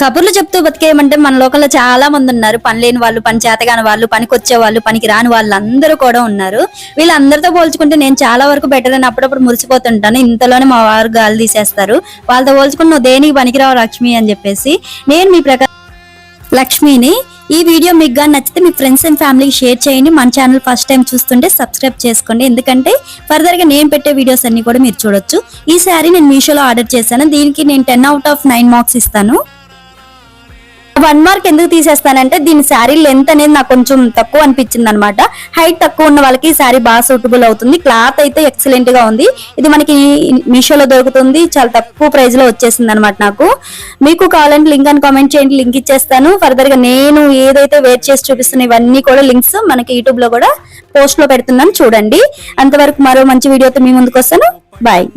కబుర్లు చెప్తూ బతికేయమంటే మన లోకంలో చాలా మంది ఉన్నారు. పని లేని వాళ్ళు, పని చేతగాని వాళ్ళు, పనికి వచ్చే వాళ్ళు, పనికి రాని వాళ్ళు అందరూ కూడా ఉన్నారు. వీళ్ళందరితో పోల్చుకుంటే నేను చాలా వరకు బెటర్ అని అప్పుడప్పుడు మురిసిపోతుంటాను. ఇంతలోనే మా వారు గాలి తీసేస్తారు. వాళ్ళతో పోల్చుకుని నువ్వు దేనికి పనికిరావు లక్ష్మి అని చెప్పేసి. నేను మీ ప్రకారం లక్ష్మిని. ఈ వీడియో మీకు గాని నచ్చితే మీ ఫ్రెండ్స్ అండ్ ఫ్యామిలీకి షేర్ చేయండి. మన ఛానల్ ఫస్ట్ టైం చూస్తుంటే సబ్స్క్రైబ్ చేసుకోండి. ఎందుకంటే ఫర్దర్ గా నేను పెట్టే వీడియోస్ అన్ని కూడా మీరు చూడొచ్చు. ఈ శారీ నేను మీషోలో ఆర్డర్ చేశాను. దీనికి నేను 10/9 మార్క్స్ ఇస్తాను. 1 మార్క్ ఎందుకు తీసేస్తానంటే దీని శారీ లెంత్ అనేది నాకు కొంచెం తక్కువ అనిపించింది అనమాట. హైట్ తక్కువ ఉన్న వాళ్ళకి శారీ బాగా సూటబుల్ అవుతుంది. క్లాత్ అయితే ఎక్సలెంట్ గా ఉంది. ఇది మనకి మీషోలో దొరుకుతుంది. చాలా తక్కువ ప్రైస్ లో వచ్చేసింది అనమాట నాకు. మీకు కావాలంటే లింక్ అని కామెంట్ చేయండి, లింక్ ఇచ్చేస్తాను. ఫర్దర్ గా నేను ఏదైతే వేర్ చేసి చూపిస్తున్నా ఇవన్నీ కూడా లింక్స్ మనకి యూట్యూబ్ లో కూడా పోస్ట్ లో పెడుతున్నాను, చూడండి. అంతవరకు మరో మంచి వీడియోతో మీ ముందుకు వస్తాను. బాయ్.